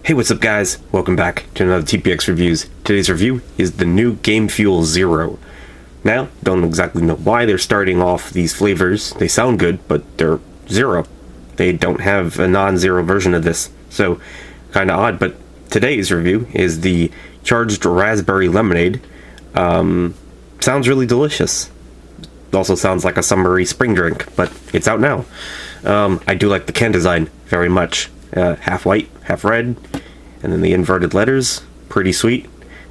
Hey, what's up guys? Welcome back to another TPX Reviews. Today's review is the new Game Fuel Zero. Now, don't exactly know why they're starting off these flavors. They sound good, but they're zero. They don't have a non-zero version of this, so kinda odd, but today's review is the Charged Raspberry Lemonade. Sounds really delicious. Also sounds like a summery spring drink, but it's out now. I do like the can design very much. Half white, half red, and then the inverted letters. Pretty sweet.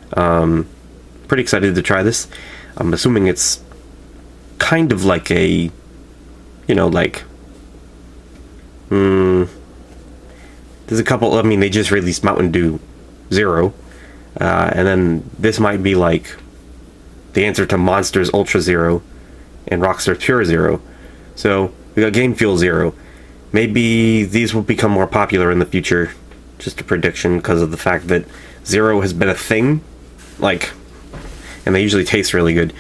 Pretty excited to try this. I'm assuming it's kind of like a, there's a couple, they just released Mountain Dew Zero, and then this might be like the answer to Monster's Ultra Zero and Rockstar's Pure Zero. So we got Game Fuel Zero. Maybe these will become more popular in the future. Just a prediction because of the fact that Zero has been a thing, and they usually taste really good,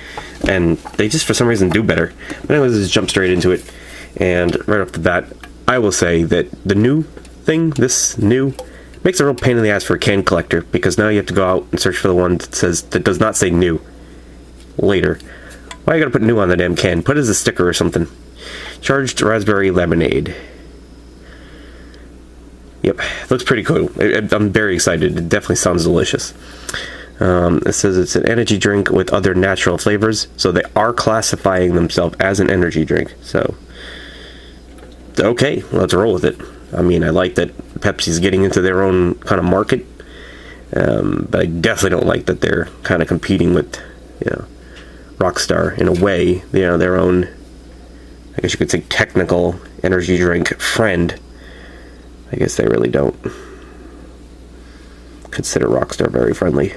and they just for some reason do better. But anyways, let's jump straight into it. And right off the bat, I will say that the new thing, this new, makes a real pain in the ass for a can collector, because now you have to go out and search for the one that does not say new later. Why you gotta put new on the damn can? Put it as a sticker or something. Charged Raspberry Lemonade. Yep, looks pretty cool. I'm very excited. It definitely sounds delicious. It says it's an energy drink with other natural flavors, so they are classifying themselves as an energy drink. So, okay, let's roll with it. I like that Pepsi's getting into their own kind of market, but I definitely don't like that they're kind of competing with, Rockstar in a way. Their own, I guess you could say, technical energy drink friend. I guess they really don't consider Rockstar very friendly.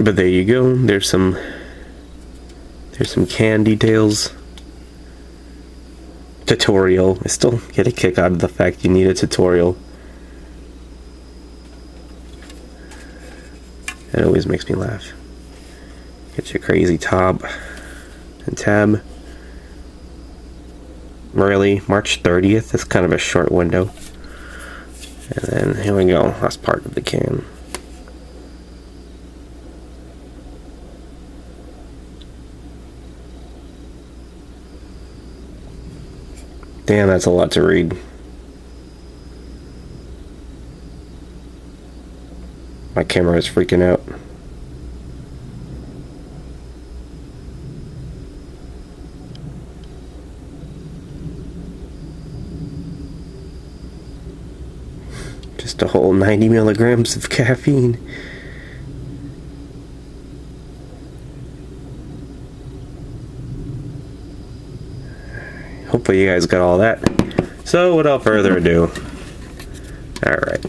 But there you go. There's some can details. Tutorial. I still get a kick out of the fact you need a tutorial. It always makes me laugh. Get your crazy top and tab. Really, March 30th? That's kind of a short window. And then here we go. Last part of the can. Damn, that's a lot to read. My camera is freaking out. Just a whole 90 milligrams of caffeine. Hopefully you guys got all that. So without further ado, alright.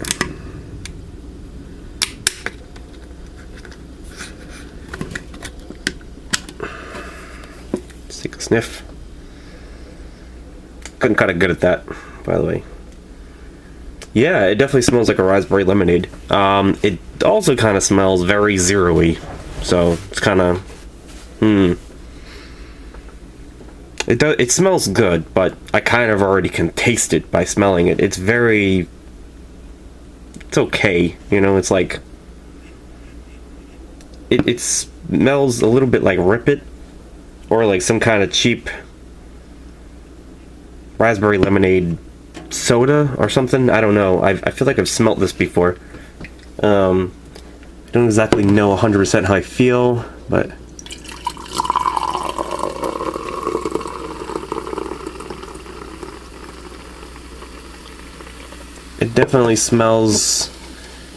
Let's take a sniff. Couldn't kind of good at that, by the way. Yeah, it definitely smells like a raspberry lemonade. It also kind of smells very zero-y, so it's kind of, It smells good, but I kind of already can taste it by smelling it. It's okay, it's like, it smells a little bit like Rip It, or like some kind of cheap raspberry lemonade soda or something. I don't know. I feel like I've smelt this before. I don't exactly know 100% how I feel, but it definitely smells,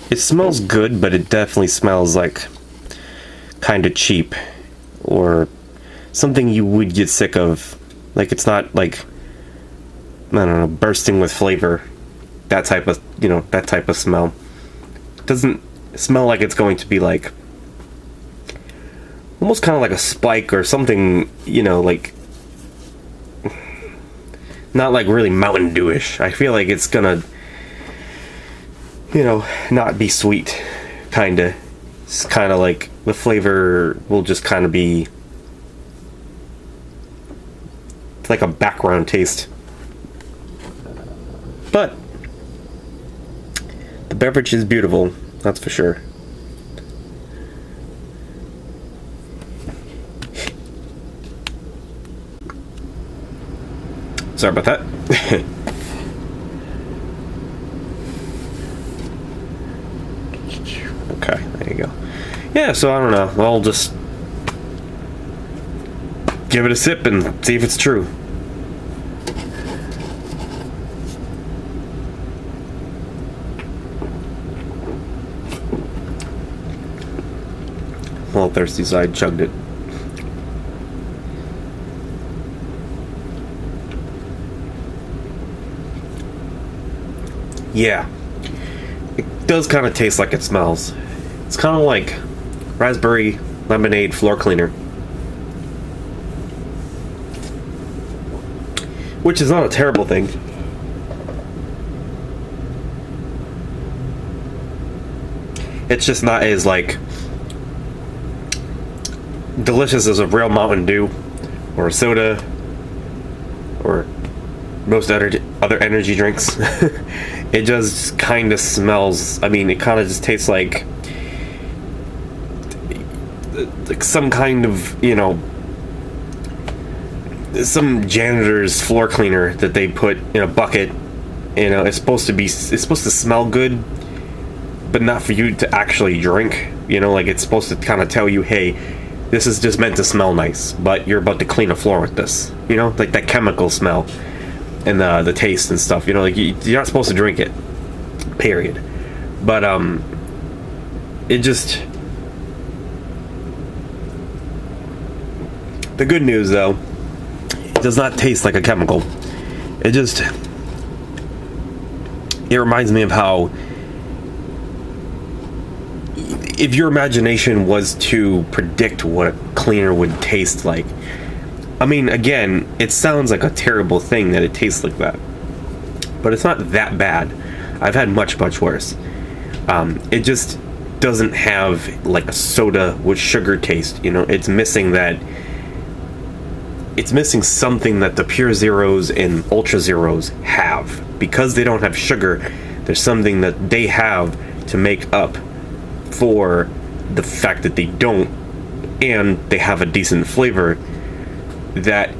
it smells good, but it definitely smells like kind of cheap, or something you would get sick of. Like, it's not like, I don't know, bursting with flavor, that type of, that type of smell. It doesn't smell like it's going to be like, almost kind of like a Spike or something, like, not like really Mountain Dew-ish. I feel like it's gonna, not be sweet, kinda. It's kinda like, the flavor will just kinda be It's like a background taste. But the beverage is beautiful, that's for sure. Sorry about that. Okay, there you go. Yeah, so I don't know. I'll just give it a sip and see if it's true. I'm a little thirsty, so I chugged it. Yeah, it does kind of taste like it smells. It's kind of like raspberry lemonade floor cleaner, which is not a terrible thing. It's just not as like delicious as a real Mountain Dew or a soda or most other energy drinks. It just kind of smells, I mean, it kind of just tastes like some kind of, you know, some janitor's floor cleaner that they put in a bucket. You know, it's supposed to smell good, but not for you to actually drink. You know, like it's supposed to kind of tell you, hey, this is just meant to smell nice, but you're about to clean a floor with this. You know, like that chemical smell and the taste and stuff. You know, like you're not supposed to drink it, period. But it just, the good news though, it does not taste like a chemical. It reminds me of how, if your imagination was to predict what a cleaner would taste like, I mean, again, it sounds like a terrible thing that it tastes like that, but it's not that bad. I've had much worse. It just doesn't have like a soda with sugar taste. You know, it's missing that. It's missing something that the Pure Zeros and Ultra Zeros have. Because they don't have sugar, there's something that they have to make up for the fact that they don't, and they have a decent flavor that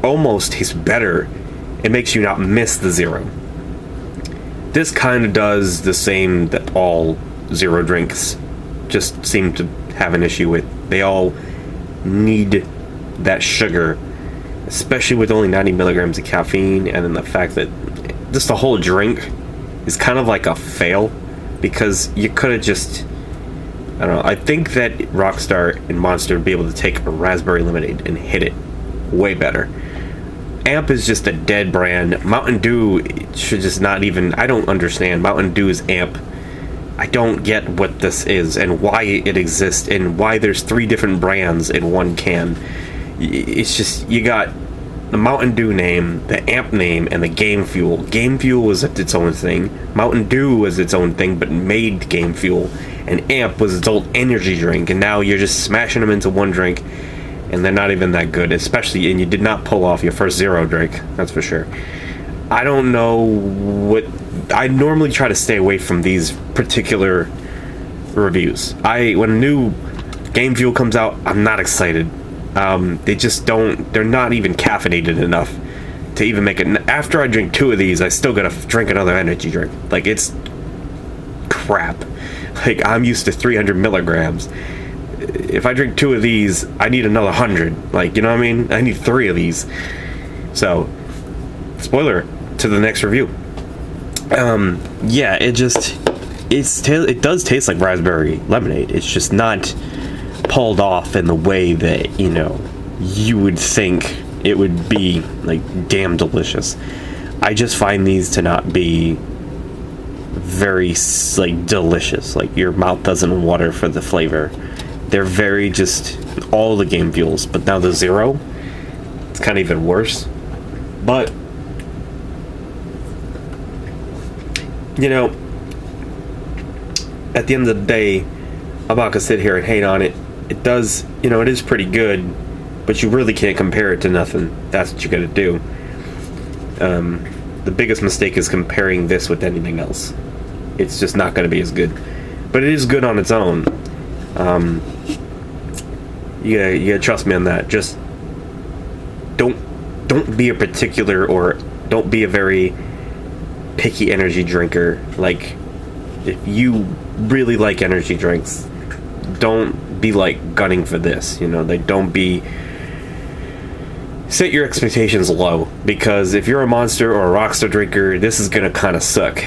almost tastes better. It makes you not miss the zero. This kind of does the same that all zero drinks just seem to have an issue with. They all need that sugar, especially with only 90 milligrams of caffeine, and then the fact that just the whole drink is kind of like a fail, because you could have just, I don't know, I think that Rockstar and Monster would be able to take a raspberry lemonade and hit it way better. Amp is just a dead brand. Mountain Dew should just not even, I don't understand. Mountain Dew is Amp. I don't get what this is and why it exists and why there's 3 different brands in one can. It's just, you got the Mountain Dew name, the Amp name, and the Game Fuel. Game Fuel was its own thing. Mountain Dew was its own thing, but made Game Fuel. And Amp was its old energy drink, and now you're just smashing them into one drink, and they're not even that good, especially, and you did not pull off your first zero drink, that's for sure. I don't know what, I normally try to stay away from these particular reviews. When a new Game Fuel comes out, I'm not excited. They just don't, they're not even caffeinated enough to even make it. After I drink 2 of these, I still gotta drink another energy drink. Like, it's crap. Like, I'm used to 300 milligrams. If I drink 2 of these, I need another 100. Like, you know what I mean? I need 3 of these. So, spoiler to the next review. Yeah, it does taste like raspberry lemonade. It's just not pulled off in the way that, you know, you would think it would be, like, damn delicious. I just find these to not be very, like, delicious. Like, your mouth doesn't water for the flavor. They're very just all the Game Fuels, but now the zero, it's kind of even worse. But, you know, at the end of the day, I'm not gonna sit here and hate on it. It does, you know, it is pretty good, but you really can't compare it to nothing. That's what you gotta do. The biggest mistake is comparing this with anything else. It's just not gonna be as good, but it is good on its own. You gotta trust me on that. Just don't be a particular, or don't be a very picky energy drinker. Like, if you really like energy drinks, don't be like gunning for this, you know. Like, don't be, set your expectations low, because if you're a Monster or a Rockstar drinker, this is gonna kind of suck.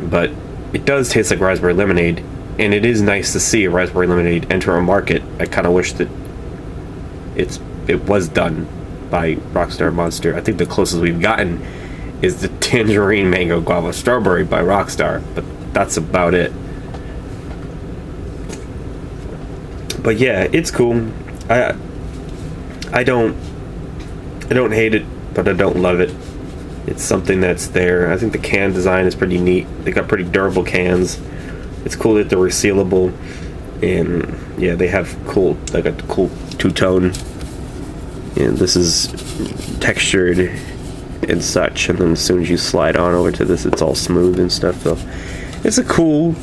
But it does taste like raspberry lemonade, and it is nice to see a raspberry lemonade enter a market. I kind of wish that it was done by Rockstar Monster. I think the closest we've gotten is the tangerine mango guava strawberry by Rockstar, but that's about it. But yeah, it's cool. I don't hate it, but I don't love it. It's something that's there. I think the can design is pretty neat. They got pretty durable cans. It's cool that they're resealable, and yeah, they have cool, like a cool two-tone, and this is textured and such, and then as soon as you slide on over to this, it's all smooth and stuff. So it's a cool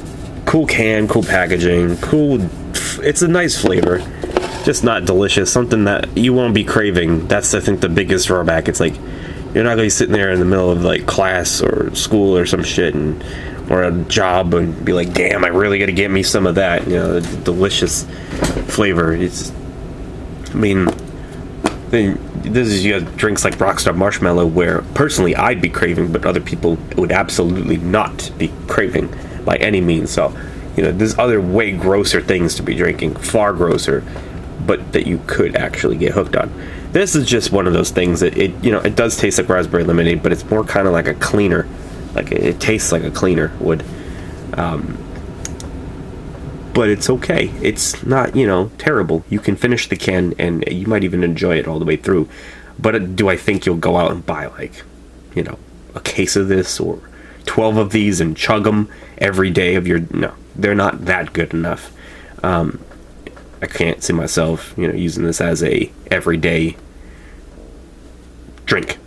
can, cool packaging, cool. It's a nice flavor, just not delicious. Something that you won't be craving. That's, I think, the biggest drawback. It's like, you're not gonna be sitting there in the middle of like class or school or some shit, or a job, and be like, damn, I really gotta get me some of that. You know, the delicious flavor. It's, I mean, this is, you have drinks like Rockstar Marshmallow, where personally I'd be craving, but other people would absolutely not be craving by any means. So, you know, there's other way grosser things to be drinking, far grosser, but that you could actually get hooked on. This is just one of those things that it does taste like raspberry lemonade, but it's more kind of like a cleaner. Like, it tastes like a cleaner would. But it's okay. It's not, terrible. You can finish the can, and you might even enjoy it all the way through. But do I think you'll go out and buy, like, a case of this or 12 of these and chug them every day of your... No, they're not that good enough. I can't see myself, using this as a everyday drink.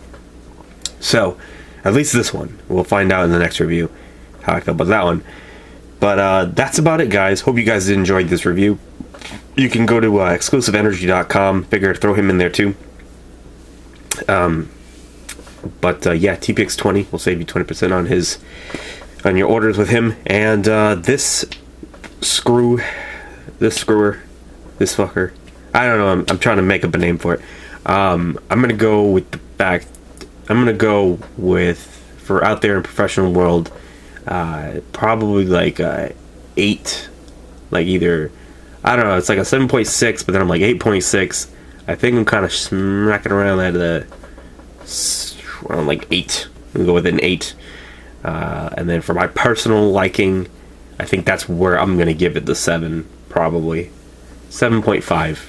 So, at least this one. We'll find out in the next review how I feel about that one. But that's about it, guys. Hope you guys enjoyed this review. You can go to exclusiveenergy.com. Figure throw him in there too. But yeah, TPX 20 will save you 20% on your orders with him. And this fucker, I don't know. I'm trying to make up a name for it. I'm gonna go with for out there in the professional world. Probably like 8, like either, I don't know, it's like a 7.6, but then I'm like 8.6. I think I'm kind of smacking around at around like 8. I'm gonna go with an 8. And then for my personal liking, I think that's where I'm gonna give it the 7, probably 7.5.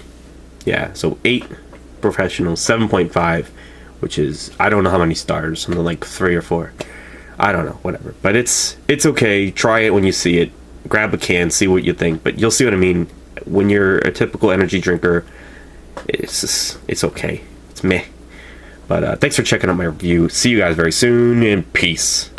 Yeah, so 8 professional, 7.5, which is, I don't know how many stars, something like 3 or 4. I don't know, whatever. But it's okay. Try it when you see it. Grab a can, see what you think. But you'll see what I mean. When you're a typical energy drinker, it's okay. It's meh. But thanks for checking out my review. See you guys very soon, and peace.